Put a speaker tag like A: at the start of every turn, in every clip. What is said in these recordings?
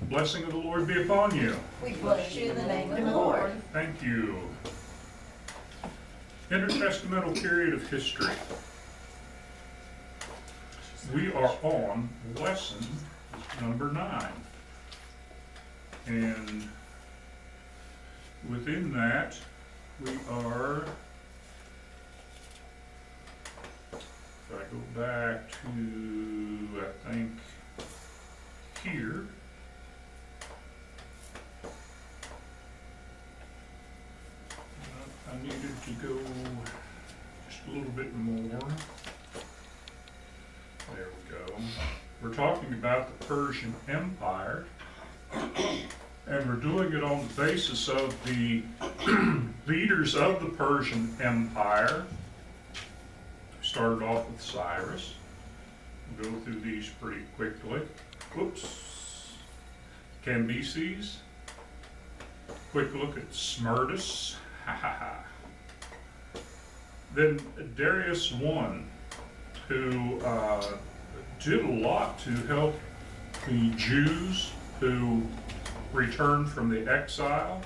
A: The blessing of the Lord be upon you.
B: We bless you in the name of the Lord.
A: Thank you. Intertestamental period of history. We are on lesson number 9. And within that, we are, if I go back to, I think, here. I needed to go just a little bit more. There we go. We're talking about the Persian Empire, and we're doing it on the basis of the leaders of the Persian Empire. We started off with Cyrus. We'll go through these pretty quickly. Whoops. Cambyses. Quick look at Smerdis. Then Darius I, who did a lot to help the Jews who returned from the exile,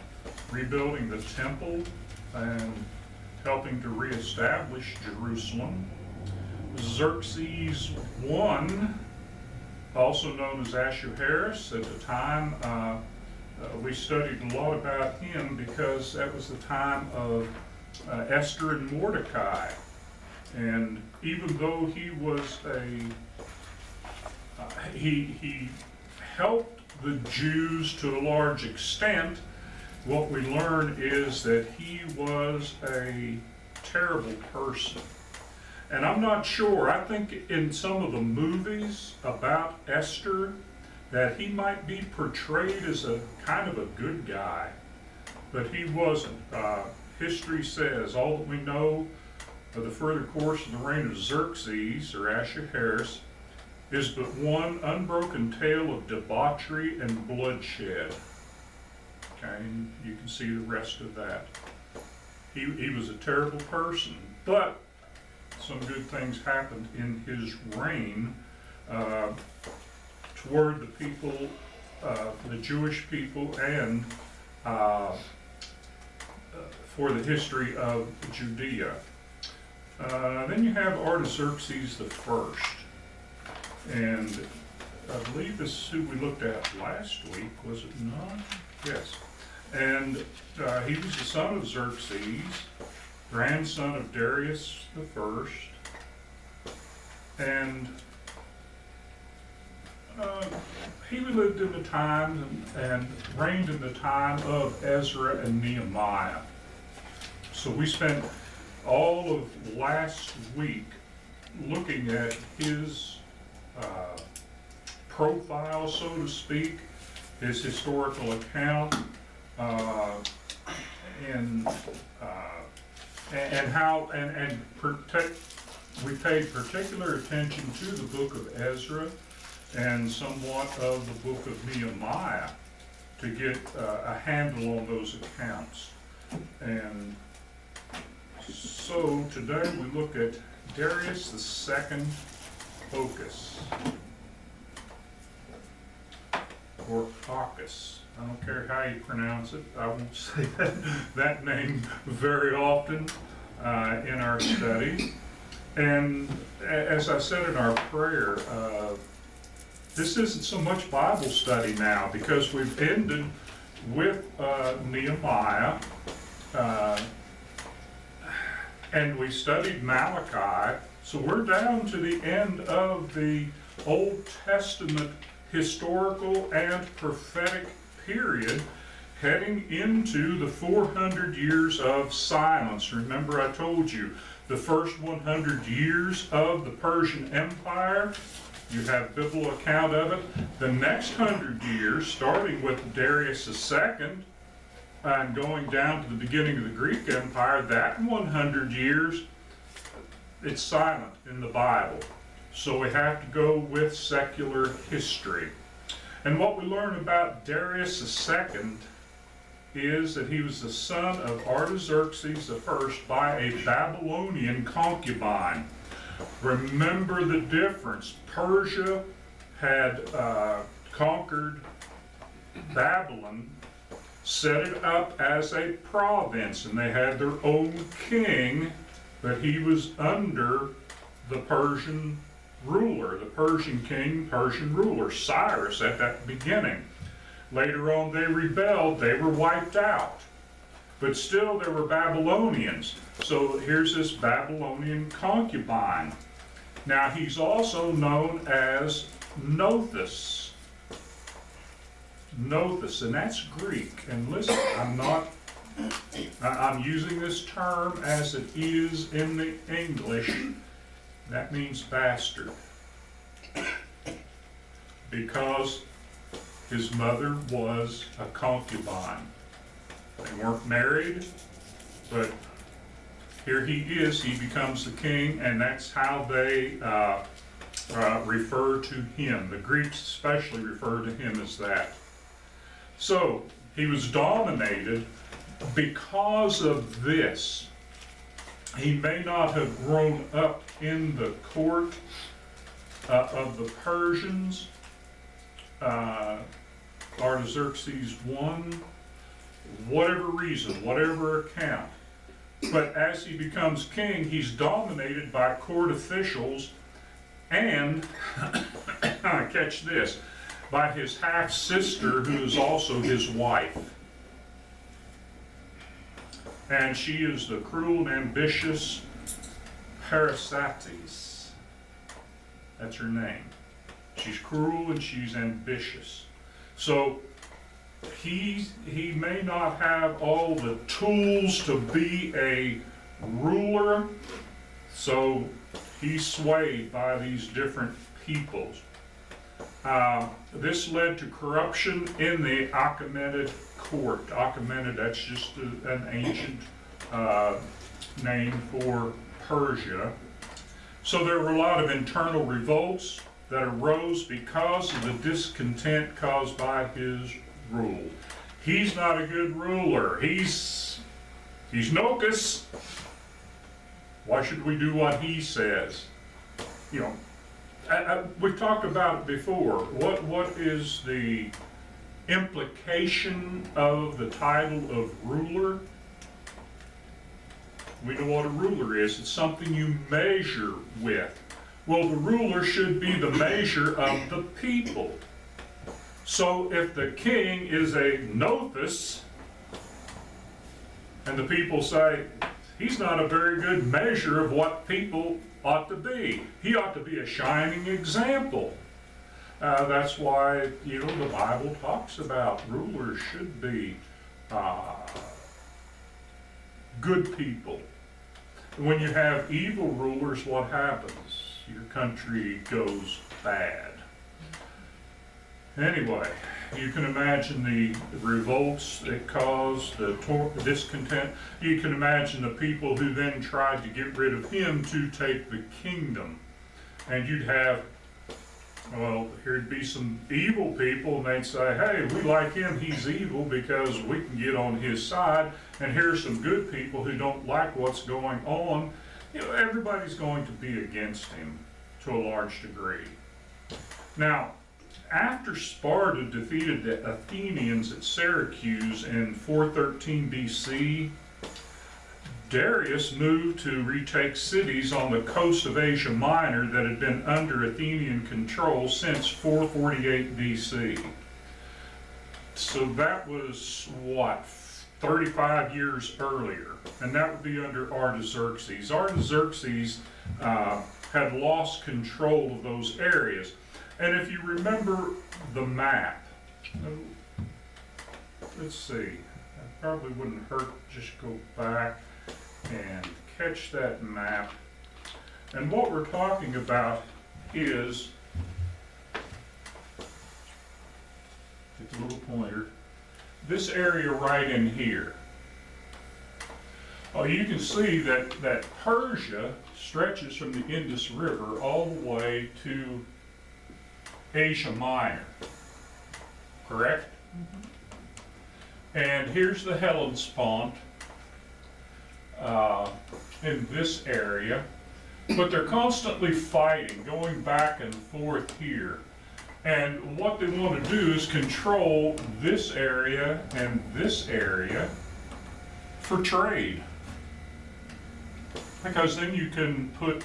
A: rebuilding the temple and helping to reestablish Jerusalem. Xerxes I, also known as Ahasuerus, at the time we studied a lot about him because that was the time of Esther and Mordecai. And even though he was he helped the Jews to a large extent, what we learn is that he was a terrible person. And I'm not sure, I think in some of the movies about Esther, that he might be portrayed as a kind of a good guy, but he wasn't. History says all that we know of the further course of the reign of Xerxes, or Ahasuerus, is but one unbroken tale of debauchery and bloodshed. Okay, and you can see the rest of that. He was a terrible person, but some good things happened in his reign toward the people, the Jewish people, and for the history of Judea. Then you have Artaxerxes I, and I believe this is who we looked at last week, was it not? Yes. And he was the son of Xerxes, grandson of Darius I, and he lived in the time and reigned in the time of Ezra and Nehemiah. So we spent all of last week looking at his profile, so to speak, his historical account, and how we paid particular attention to the book of Ezra and somewhat of the book of Nehemiah to get a handle on those accounts. And so today we look at Darius II Ochus, or Ochus. I don't care how you pronounce it. I won't say that name very often in our study. And as I said in our prayer, this isn't so much Bible study now because we've ended with Nehemiah, and we studied Malachi. So we're down to the end of the Old Testament historical and prophetic period, heading into the 400 years of silence. Remember, I told you the first 100 years of the Persian Empire, you have biblical account of it. The next 100 years, starting with Darius II and going down to the beginning of the Greek Empire, that 100 years, it's silent in the Bible. So we have to go with secular history. And what we learn about Darius II is that he was the son of Artaxerxes I by a Babylonian concubine. Remember the difference. Persia had conquered Babylon set it up as a province, and they had their own king, but he was under the Persian ruler, the Persian king, Persian ruler, Cyrus at that beginning. Later on they rebelled, they were wiped out. But still there were Babylonians. So here's this Babylonian concubine. Now he's also known as Nothus. Nothus, and that's Greek. And listen, I'm using this term as it is in the English. That means bastard. Because his mother was a concubine. They weren't married, but here he is, he becomes the king, and that's how they refer to him. The Greeks especially refer to him as that. So, he was dominated because of this. He may not have grown up in the court of the Persians, Artaxerxes I, whatever reason, whatever account. But as he becomes king, he's dominated by court officials and, catch this, by his half-sister who is also his wife. And she is the cruel and ambitious Artaxerxes. That's her name. She's cruel and she's ambitious. So he may not have all the tools to be a ruler, so he's swayed by these different peoples. This led to corruption in the Achaemenid court. Achaemenid, that's just an ancient name for Persia. So there were a lot of internal revolts that arose because of the discontent caused by his rule. He's not a good ruler. He's Ochus. Why should we do what he says? You know, we've talked about it before. What is the implication of the title of ruler? We know what a ruler is. It's something you measure with. Well, the ruler should be the measure of the people. So if the king is a Nothus, and the people say, he's not a very good measure of what people ought to be. He ought to be a shining example. That's why, you know, the Bible talks about rulers should be good people. When you have evil rulers, what happens? Your country goes bad. Anyway, you can imagine the revolts it caused, the discontent. You can imagine the people who then tried to get rid of him to take the kingdom. And you'd have, well, here'd be some evil people, and they'd say, hey, we like him, he's evil because we can get on his side. And here's some good people who don't like what's going on. You know, everybody's going to be against him to a large degree. Now, after Sparta defeated the Athenians at Syracuse in 413 BC, Darius moved to retake cities on the coast of Asia Minor that had been under Athenian control since 448 BC. So that was, what, 35 years earlier, and that would be under Artaxerxes. Artaxerxes had lost control of those areas. And if you remember the map, let's see, it probably wouldn't hurt to just go back and catch that map. And what we're talking about is, get the little pointer, this area right in here. Oh, you can see that Persia stretches from the Indus River all the way to Asia Minor, correct? Mm-hmm. And here's the Hellespont in this area, but they're constantly fighting, going back and forth here. And what they want to do is control this area and this area for trade. Because then you can put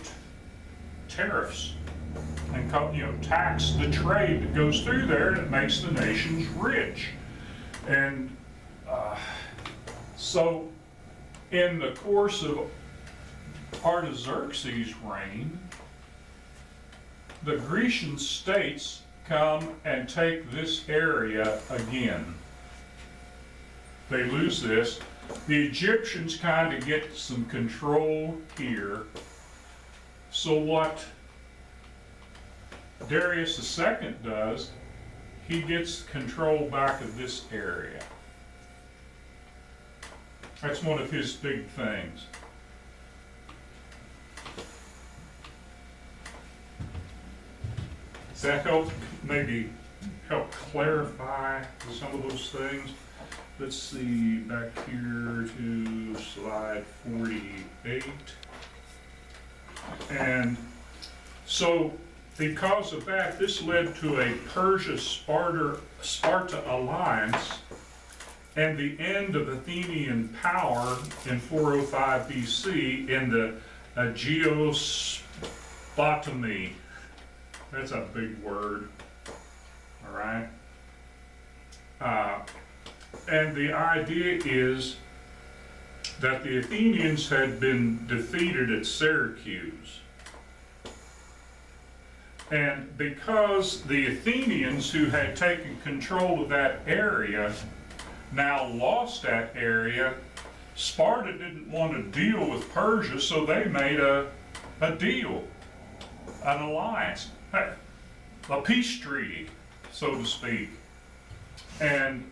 A: tariffs and tax the trade that goes through there, and it makes the nations rich. And so in the course of Artaxerxes' reign, the Grecian states come and take this area again. They lose this. The Egyptians kind of get some control here. So what Darius II does, he gets control back of this area. That's one of his big things. Does that help, maybe help clarify some of those things? Let's see, back here to slide 48. And so because of that, this led to a Persia-Sparta alliance and the end of Athenian power in 405 BC in the Geospotamy. That's a big word, all right? And the idea is that the Athenians had been defeated at Syracuse. And because the Athenians, who had taken control of that area, now lost that area, Sparta didn't want to deal with Persia, so they made a deal, an alliance, a peace treaty, so to speak. And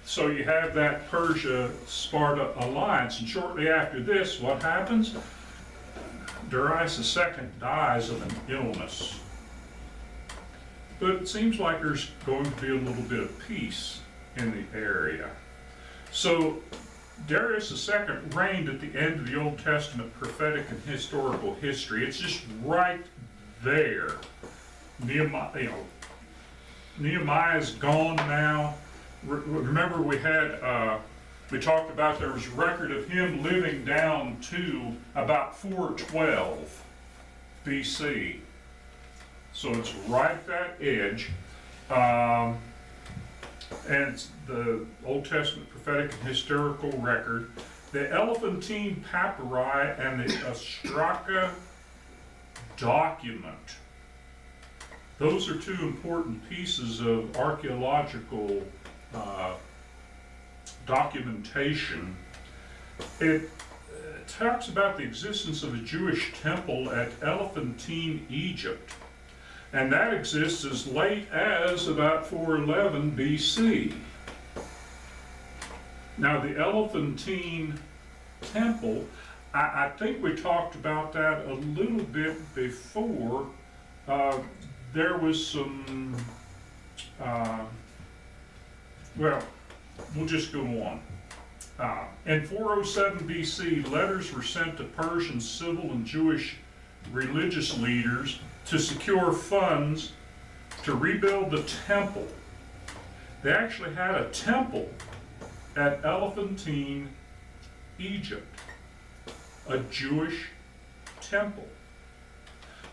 A: so you have that Persia-Sparta alliance, and shortly after this, what happens? Darius II dies of an illness. But it seems like there's going to be a little bit of peace in the area. So Darius II reigned at the end of the Old Testament prophetic and historical history. It's just right there. Nehemiah's gone now. Remember we talked about there was record of him living down to about 412 BC. So it's right at that edge. And it's the Old Testament prophetic and historical record. The Elephantine papyri and the Ostraka document. Those are two important pieces of archaeological documentation. It talks about the existence of a Jewish temple at Elephantine, Egypt. And that exists as late as about 411 BC. Now the Elephantine temple, I think we talked about that a little bit before. There was some, well, we'll just go on. In 407 BC, letters were sent to Persian civil and Jewish religious leaders to secure funds to rebuild the temple. They actually had a temple at Elephantine, Egypt, a Jewish temple.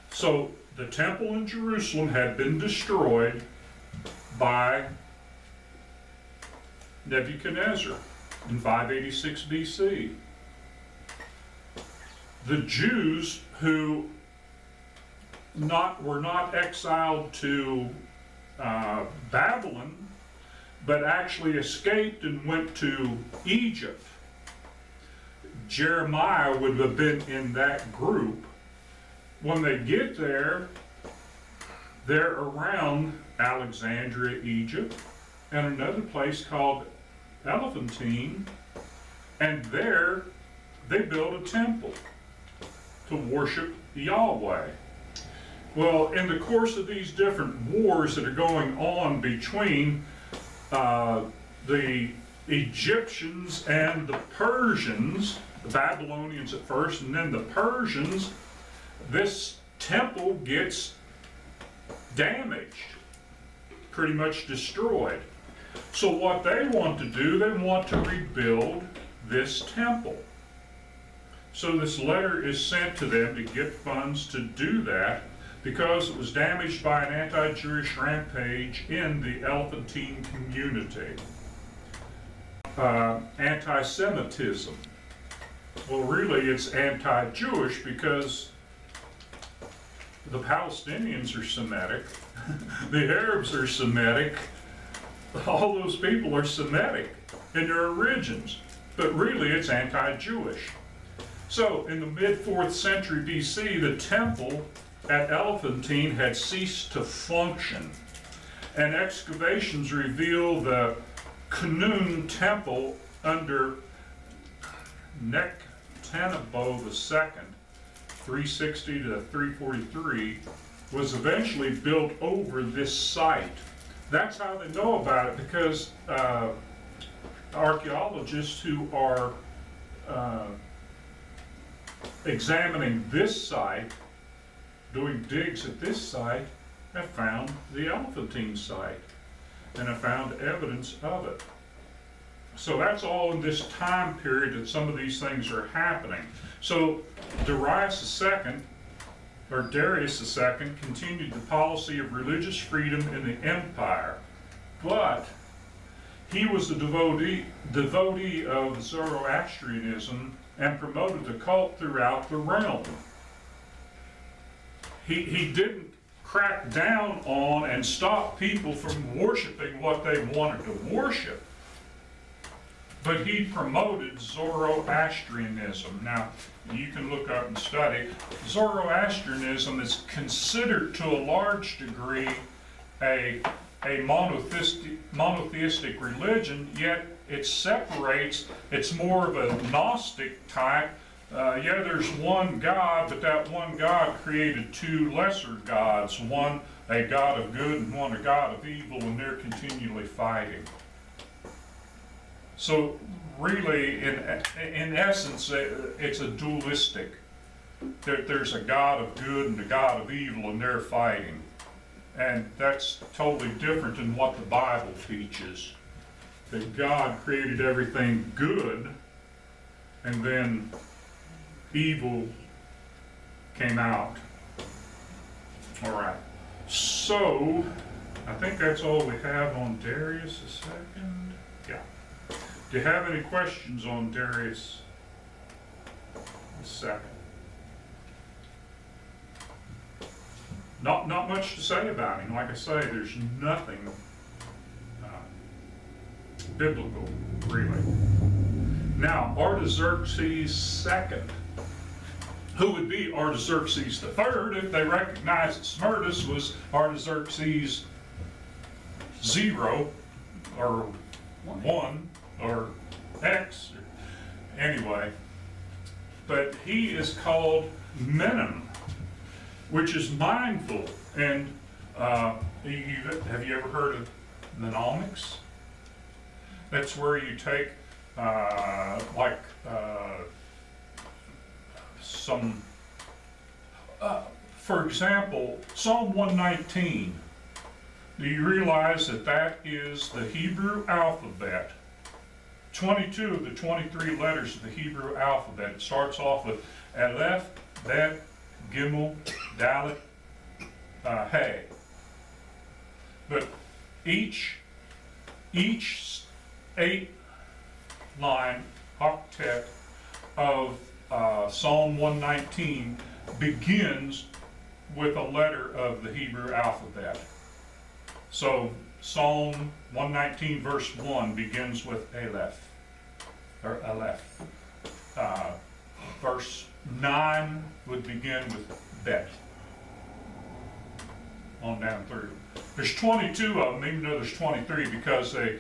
A: So the temple in Jerusalem had been destroyed by Nebuchadnezzar in 586 BC. The Jews who were not exiled to Babylon, but actually escaped and went to Egypt. Jeremiah would have been in that group. When they get there, they're around Alexandria, Egypt, and another place called Elephantine, and there they built a temple to worship Yahweh. Well, in the course of these different wars that are going on between the Egyptians and the Persians, the Babylonians at first, and then the Persians, this temple gets damaged. pretty much destroyed. So what they want to do, they want to rebuild this temple. So this letter is sent to them to get funds to do that because it was damaged by an anti-Jewish rampage in the Elephantine community. Anti-Semitism. Well, really it's anti-Jewish because the Palestinians are Semitic, the Arabs are Semitic, all those people are Semitic in their origins, but really it's anti-Jewish. So in the mid-4th century BC, the temple at Elephantine had ceased to function, and excavations reveal the Khnum temple under Nectanebo II, 360 to 343, was eventually built over this site. That's how they know about it, because archaeologists who are examining this site, doing digs at this site, have found the Elephantine site and have found evidence of it. So that's all in this time period that some of these things are happening. So Darius II continued the policy of religious freedom in the empire, but he was a devotee of Zoroastrianism and promoted the cult throughout the realm. He didn't crack down on and stop people from worshiping what they wanted to worship, but he promoted Zoroastrianism. Now, you can look up and study. Zoroastrianism is considered to a large degree a monotheistic religion, yet it separates, it's more of a Gnostic type. Yeah, there's one God, but that one God created two lesser gods, one a God of good and one a God of evil, and they're continually fighting. So really, in essence, it's a dualistic. There's a God of good and a God of evil, and they're fighting. And that's totally different than what the Bible teaches. That God created everything good, and then evil came out. All right. So, I think that's all we have on Darius II. Yeah. Do you have any questions on Darius II? Not much to say about him. Like I say, there's nothing biblical, really. Now, Artaxerxes II. Who would be Artaxerxes III if they recognized that Smyrna was Artaxerxes 0 or 1 or X? Anyway, but he is called Menem, which is mindful. And have you ever heard of mnemonics? That's where you take some, for example, Psalm 119. Do you realize that that is the Hebrew alphabet? 22 of the 23 letters of the Hebrew alphabet. It starts off with Aleph, Bet, Gimel, Dalet, Hey. But each 8-line octet of Psalm 119 begins with a letter of the Hebrew alphabet. So Psalm 119 verse 1 begins with Aleph, or Aleph. Verse 9 would begin with Bet, on down through. There's 22 of them, even though there's 23, because they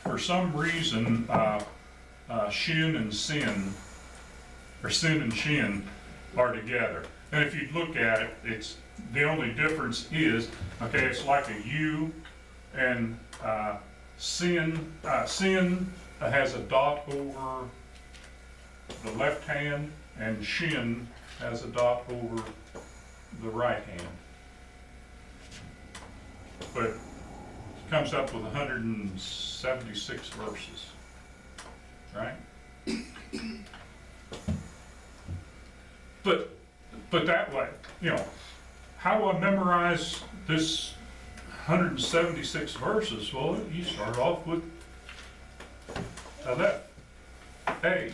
A: for some reason, Shin and Sin, or Sin and Shin, are together. And if you look at it, it's the only difference is, okay, it's like a U, and Sin has a dot over the left hand, and Shin has a dot over the right hand. but it comes up with 176 verses, right? But that way, you know, how do I memorize this 176 verses? Well, you start off with left, A,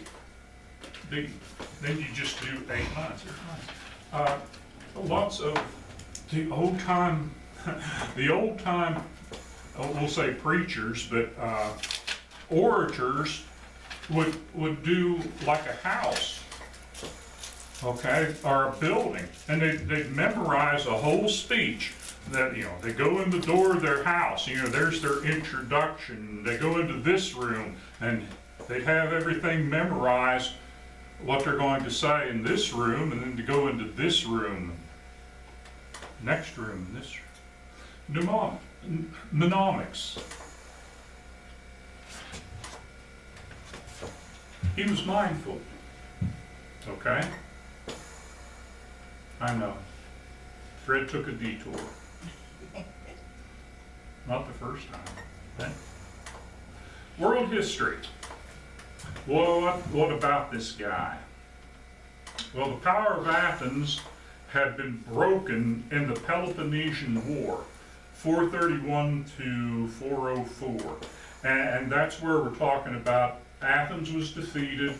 A: B, then you just do 8 lines. Lots of the old time, we'll say preachers, but orators would do like a house, okay, or a building, and they'd memorize a whole speech. That, you know, they go in the door of their house, you know, there's their introduction, they go into this room, and they'd have everything memorized, what they're going to say in this room, and then to go into this room, next room, this room. Mnemonics. He was mindful, okay? I know. Fred took a detour. Not the first time. Okay? World history. Well, what about this guy? Well, the power of Athens had been broken in the Peloponnesian War, 431 to 404. And that's where we're talking about. Athens was defeated.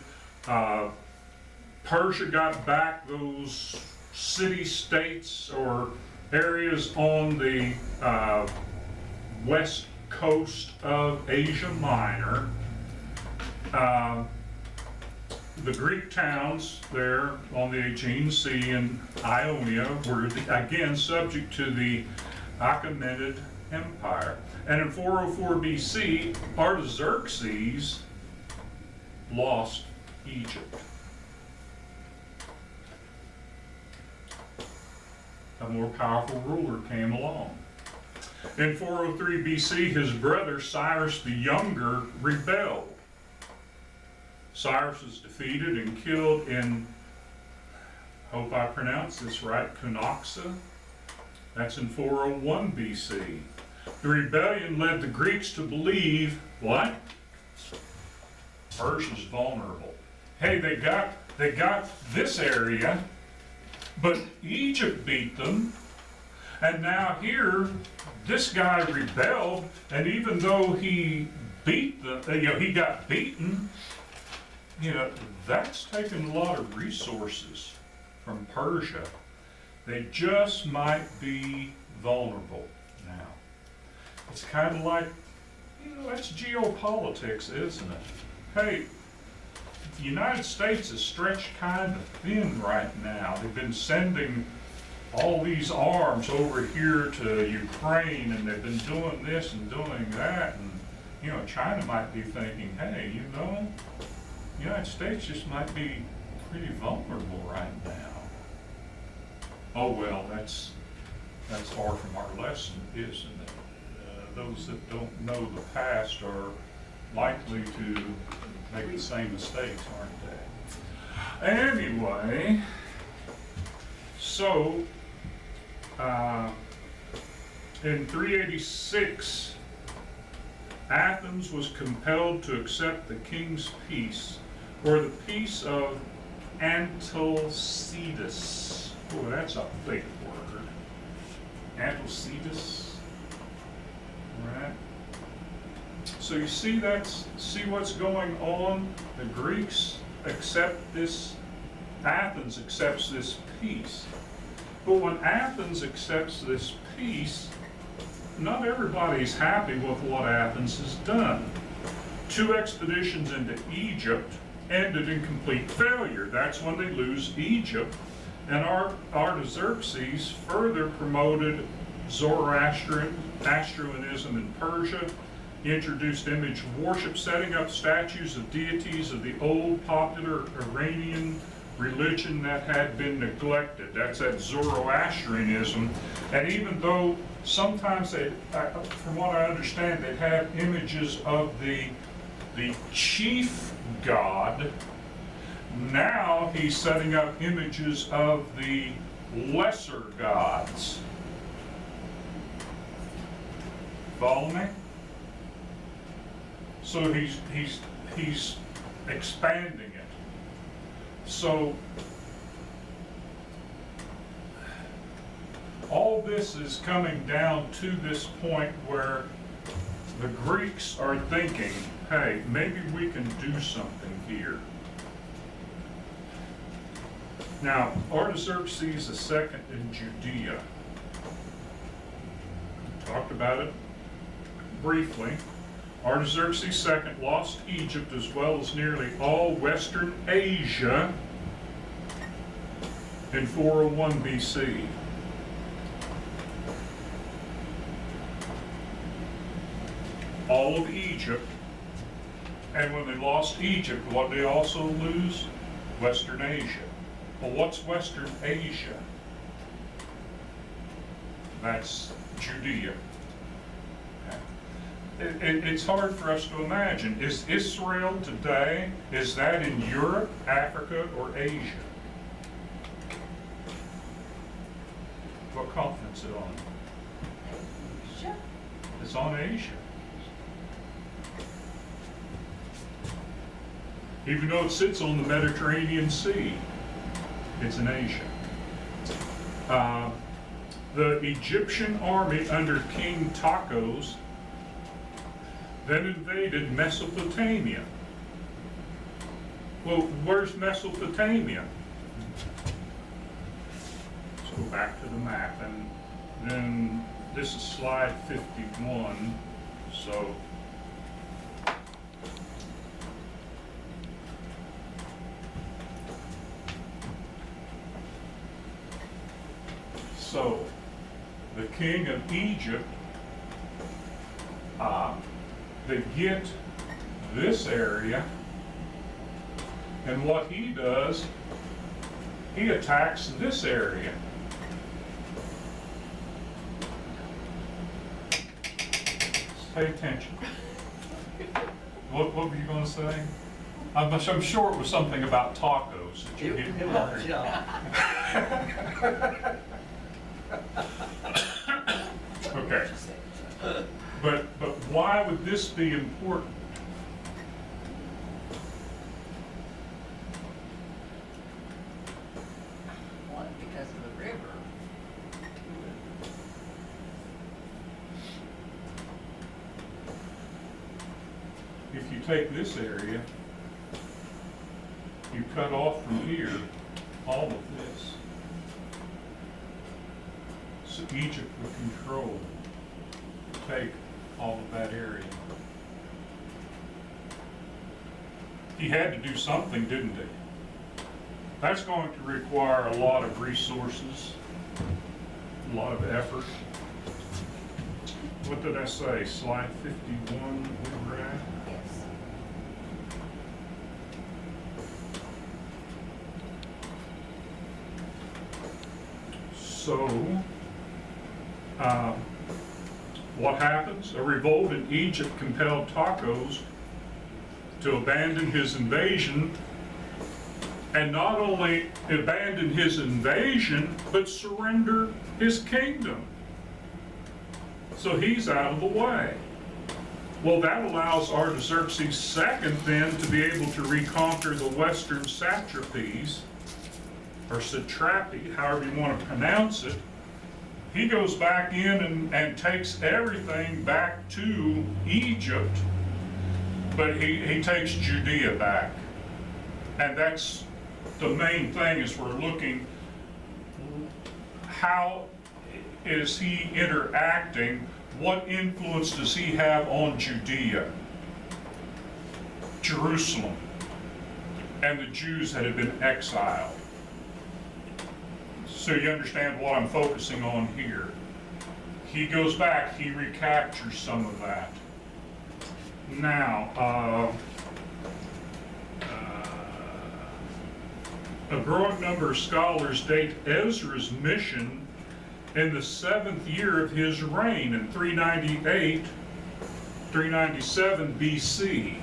A: Persia got back those city-states or areas on the west coast of Asia Minor. The Greek towns there on the Aegean Sea and Ionia were again subject to the Achaemenid Empire. And in 404 BC, Artaxerxes lost Egypt. A more powerful ruler came along. In 403 BC, his brother Cyrus the Younger rebelled. Cyrus was defeated and killed in, hope I pronounce this right, Cunaxa. That's in 401 BC. The rebellion led the Greeks to believe, what? Persia's vulnerable. Hey, they got this area, but Egypt beat them, and now here, this guy rebelled, and even though he beat he got beaten, that's taken a lot of resources from Persia. They just might be vulnerable now. It's kind of like, that's geopolitics, isn't it? Hey, the United States is stretched kind of thin right now. They've been sending all these arms over here to Ukraine, and they've been doing this and doing that, and China might be thinking, hey, the United States just might be pretty vulnerable right now. Oh well, that's far from our lesson, isn't it? Those that don't know the past are likely to make the same mistakes, aren't they? Anyway, so in 386, Athens was compelled to accept the king's peace, or the peace of Antalcidas. Oh, that's a big word. Antalcidas. Right. So you see what's going on? The Greeks accept this, Athens accepts this peace. But when Athens accepts this peace, not everybody's happy with what Athens has done. 2 expeditions into Egypt ended in complete failure. That's when they lose Egypt. And Artaxerxes further promoted Zoroastrianism in Persia, introduced image worship, setting up statues of deities of the old popular Iranian religion that had been neglected. That's that Zoroastrianism. And even though sometimes from what I understand, they have images of the chief god, now he's setting up images of the lesser gods. Follow me? So he's expanding it. So all this is coming down to this point where the Greeks are thinking, hey, maybe we can do something here. Now, Artaxerxes II in Judea, talked about it briefly. Artaxerxes II lost Egypt as well as nearly all Western Asia in 401 BC. All of Egypt, and when they lost Egypt, what did they also lose? Western Asia. Well, what's Western Asia? That's Judea. It's hard for us to imagine. Is Israel today, is that in Europe, Africa, or Asia? What continent is it on?
B: Asia.
A: It's on Asia. Even though it sits on the Mediterranean Sea, it's in Asia. The Egyptian army under King Ochus then invaded Mesopotamia. Well, where's Mesopotamia? Let's go back to the map, and then this is slide 51. So the king of Egypt, they get this area, and what he does, he attacks this area. Pay attention. What were you going to say? I'm sure it was something about tacos that you didn't
C: was,
A: hear. Okay. But why would this be important?
B: One, because of the river.
A: If you take this area, you cut off from here all of this. So Egypt would control, take all of that area. He had to do something, didn't he? That's going to require a lot of resources, a lot of effort. What did I say? Slide 51 we were at?
B: Yes.
A: So, what happens? A revolt in Egypt compelled Ochus to abandon his invasion, and not only abandon his invasion, but surrender his kingdom. So he's out of the way. Well, that allows Artaxerxes II then to be able to reconquer the western satrapies, or satrapy, however you want to pronounce it. He goes back in and takes everything back to Egypt, but he takes Judea back. And that's the main thing, is we're looking, how is he interacting? What influence does he have on Judea, Jerusalem, and the Jews that had been exiled? So you understand what I'm focusing on here. He goes back, he recaptures some of that. Now, a growing number of scholars date Ezra's mission in the 7th year of his reign, in 397 BC.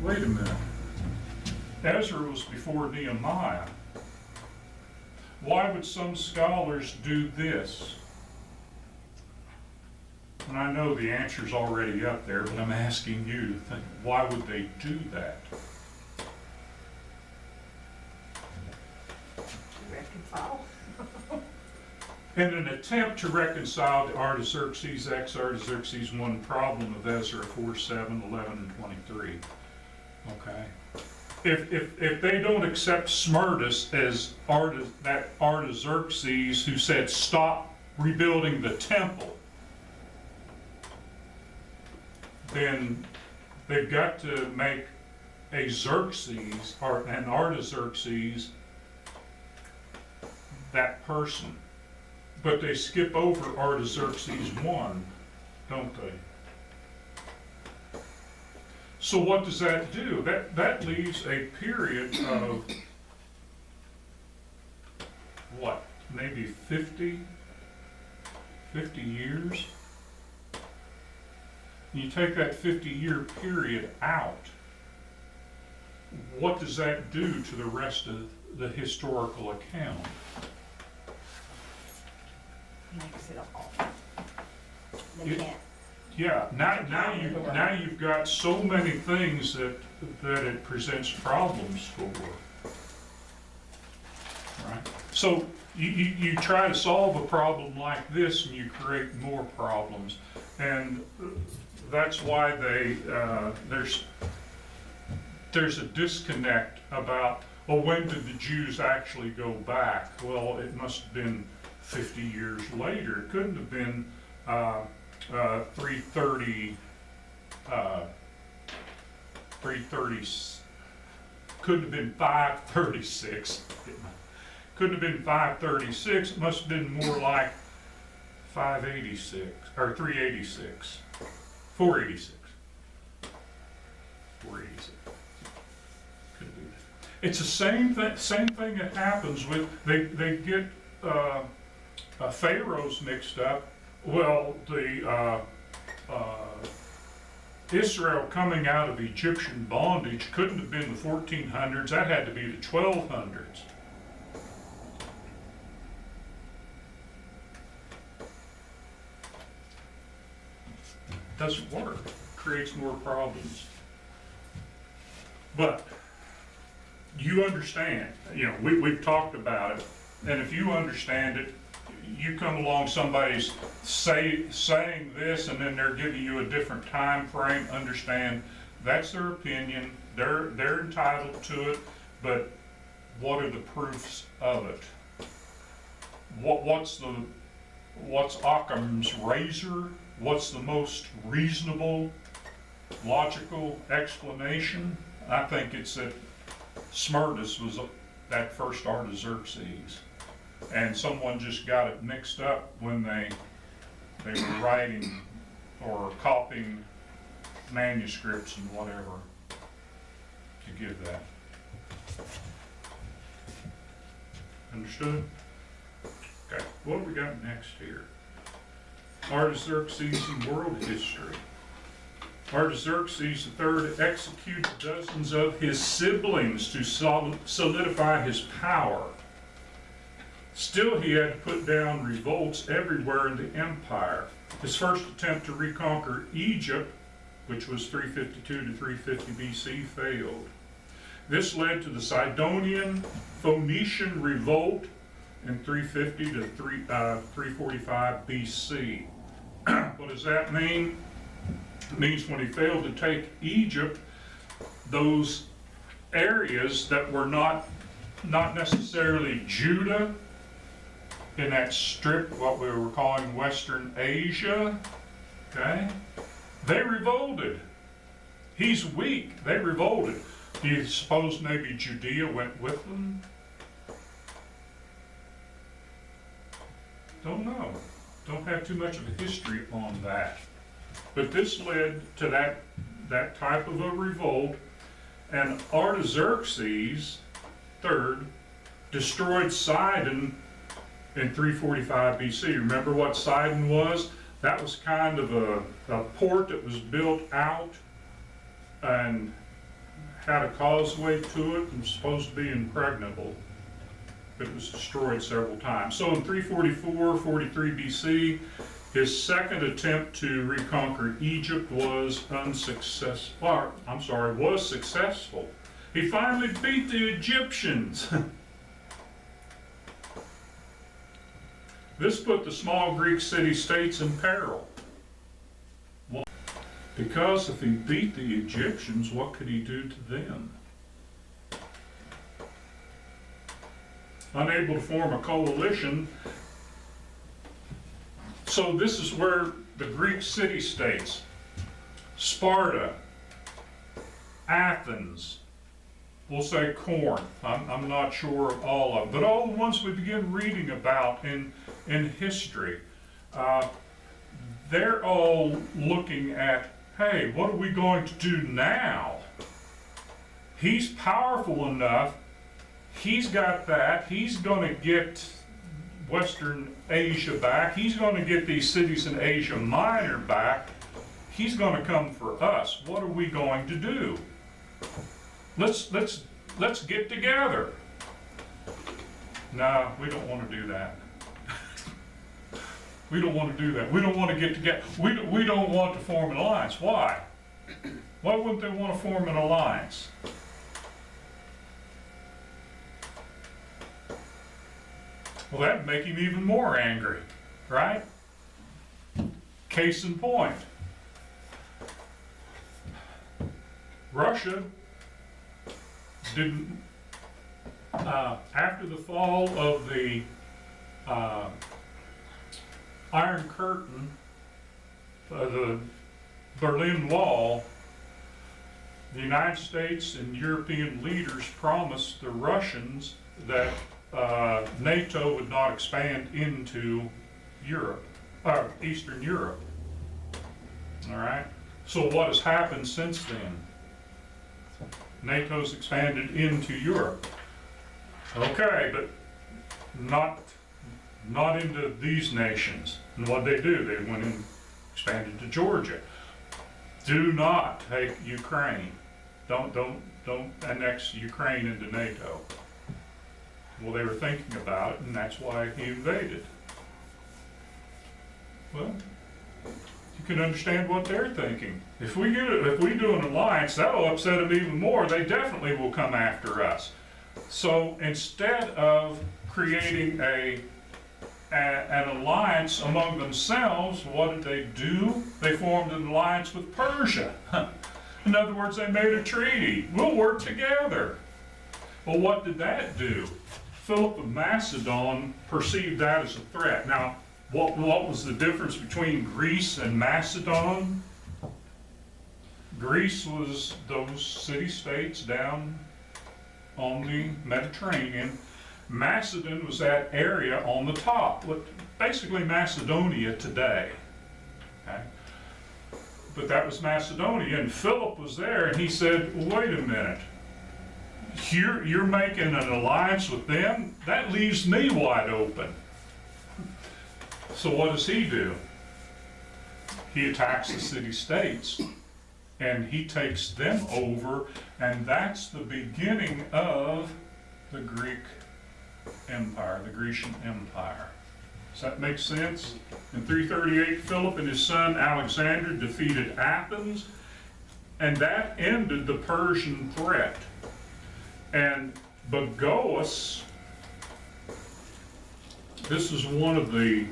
A: Wait a minute. Ezra was before Nehemiah. why would some scholars do this? And I know the answer's already up there, but I'm asking you to think, why would they do that?
B: Reconcile.
A: In an attempt to reconcile the Artaxerxes X, Artaxerxes I problem of Ezra 4, 7, 11, and 23. Okay? If they don't accept Smerdis as that Artaxerxes who said stop rebuilding the temple, then they've got to make a Xerxes or an Artaxerxes that person. But they skip over Artaxerxes I, don't they? So what does that do? That leaves a period of, what, maybe 50 years? You take that 50-year period out, what does that do to the rest of the historical account?
B: Makes it all. They
A: It-
B: can't.
A: Yeah, now you've got so many things that it presents problems for. Right? So you try to solve a problem like this and you create more problems. And that's why there's a disconnect about, well, when did the Jews actually go back? Well, it must have been 50 years later. It couldn't have been 330, couldn't have been 536. Couldn't have been 536. It must have been more like 586 or 386, 486. 486. Could be. It's the same thing that happens with they get pharaohs mixed up. Well, the Israel coming out of Egyptian bondage couldn't have been the 1400s. That had to be the 1200s. Doesn't work. Creates more problems. But you understand. You know, we've talked about it, and if you understand it, you come along, somebody's saying this, and then they're giving you a different time frame. Understand, that's their opinion. They're entitled to it, but what are the proofs of it? What's Occam's razor? What's the most reasonable, logical explanation? I think it's that Smerdis was that first Artaxerxes. And someone just got it mixed up when they were writing or copying manuscripts and whatever to give that. Understood? Okay, what have we got next here? Artaxerxes in world history. Artaxerxes III executed dozens of his siblings to solidify his power. Still, he had to put down revolts everywhere in the empire. His first attempt to reconquer Egypt, which was 352 to 350 BC, failed. This led to the Sidonian Phoenician revolt in 350 to 345 BC. What does that mean? It means when he failed to take Egypt, those areas that were not necessarily Judah, in that strip, what we were calling Western Asia, okay? They revolted. He's weak. They revolted. Do you suppose maybe Judea went with them? Don't know. Don't have too much of a history on that. But this led to that type of a revolt, and Artaxerxes III destroyed Sidon in 345 BC. Remember what Sidon was? That was kind of a port that was built out and had a causeway to it and was supposed to be impregnable. but it was destroyed several times. So in 344, 43 BC, his second attempt to reconquer Egypt was was successful. He finally beat the Egyptians. This put the small Greek city-states in peril. Because if he beat the Egyptians, what could he do to them? Unable to form a coalition. So this is where the Greek city-states, Sparta, Athens, we'll say Corinth, I'm not sure of all of them, but all the ones we begin reading about in history, they're all looking at, hey, what are we going to do now? He's powerful enough, he's got that, he's going to get Western Asia back, he's going to get these cities in Asia Minor back, he's going to come for us. What are we going to do? Let's get together. No, we don't want to do that. We don't want to do that. We don't want to get together. We don't want to form an alliance. Why? Why wouldn't they want to form an alliance? Well, that'd make him even more angry, right? Case in point. Russia didn't, after the fall of the Iron Curtain, the Berlin Wall, the United States and European leaders promised the Russians that NATO would not expand into Europe, Eastern Europe. All right? So what has happened since then? NATO's expanded into Europe. Okay, but not into these nations. And what they do, they went and expanded to Georgia. Do not take Ukraine. Don't annex Ukraine into NATO. Well, they were thinking about it, and that's why he invaded. Well, you can understand what they're thinking. If we do an alliance, that'll upset them even more. They definitely will come after us. So instead of creating an alliance among themselves, what did they do? They formed an alliance with Persia. In other words, they made a treaty. We'll work together. Well, what did that do? Philip of Macedon perceived that as a threat. Now, what was the difference between Greece and Macedon? Greece was those city-states down on the Mediterranean. Macedon was that area on the top, basically Macedonia today. Okay? But that was Macedonia, and Philip was there, and he said, wait a minute, you're making an alliance with them? That leaves me wide open. So what does he do? He attacks the city-states, and he takes them over, and that's the beginning of the Greek Empire, the Grecian Empire. Does that make sense? In 338, Philip and his son Alexander defeated Athens, and that ended the Persian threat. And Bagoas, this is one of the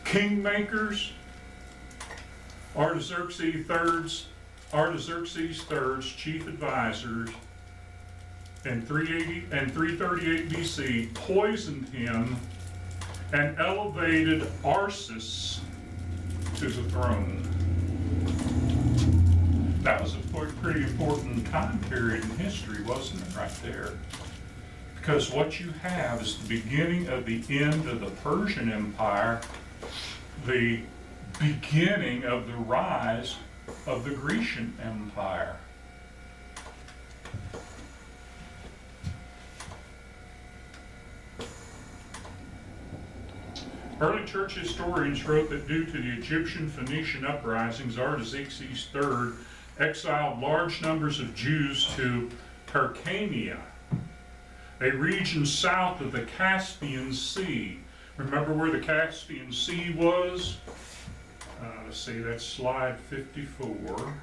A: kingmakers, Artaxerxes III's chief advisors, in 338 BC, poisoned him and elevated Arsus to the throne. That was a pretty important time period in history, wasn't it, right there? Because what you have is the beginning of the end of the Persian Empire, the beginning of the rise of the Grecian Empire. Early church historians wrote that due to the Egyptian-Phoenician uprisings, Artaxerxes III exiled large numbers of Jews to Hyrcania. a region south of the Caspian Sea. Remember where the Caspian Sea was? Let's see, that's slide 54.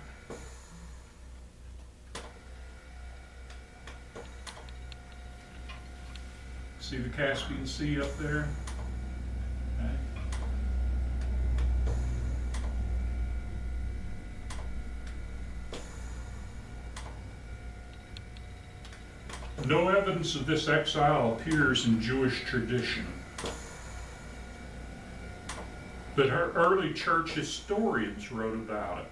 A: See the Caspian Sea up there? Okay. No evidence of this exile appears in Jewish tradition, but her early church historians wrote about it.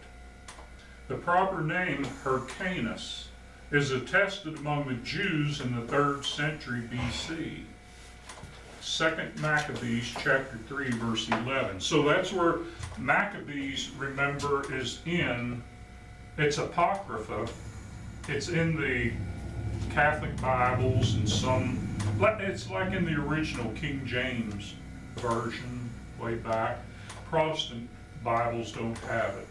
A: The proper name, Hyrcanus, is attested among the Jews in the 3rd century BC. 2 Maccabees chapter 3 verse 11. So that's where Maccabees, remember, is in, it's Apocrypha. It's in the Catholic Bibles and some, it's like in the original King James version way back. Protestant Bibles don't have it.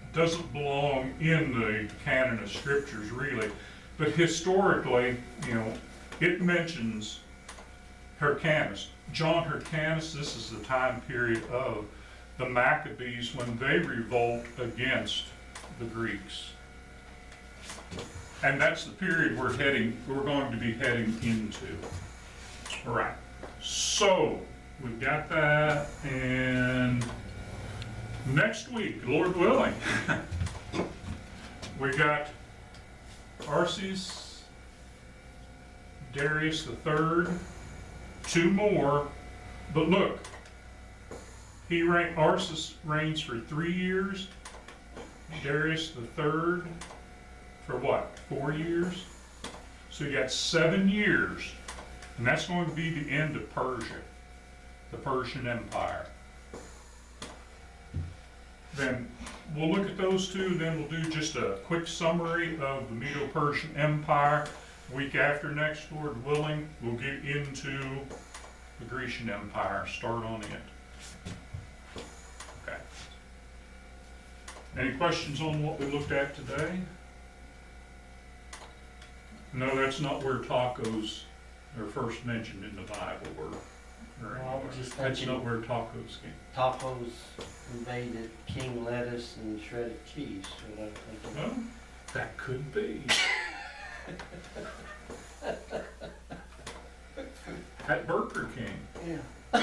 A: It doesn't belong in the canon of scriptures really, but historically, you know, it mentions Hyrcanus. John Hyrcanus, this is the time period of the Maccabees when they revolt against the Greeks. And that's the period we're going to be heading into. All right, so we've got that, and next week, Lord willing, we got Artaxerxes, Darius III, 2 more, but look, Artaxerxes reigns for 3 years, Darius III for what, 4 years? So you got 7 years, and that's going to be the end of Persia, the Persian Empire. Then we'll look at those two, then we'll do just a quick summary of the Medo-Persian Empire. Week after next, Lord willing, we'll get into the Grecian Empire, start on it. Okay. Any questions on what we looked at today? No, that's not where tacos are first mentioned in the Bible, or
C: Well, I was just
A: that's
C: thinking
A: not where tacos came.
C: tacos invaded king lettuce and shredded cheese, so I'm thinking.
A: Well, that could be. At Burger King.
C: Yeah.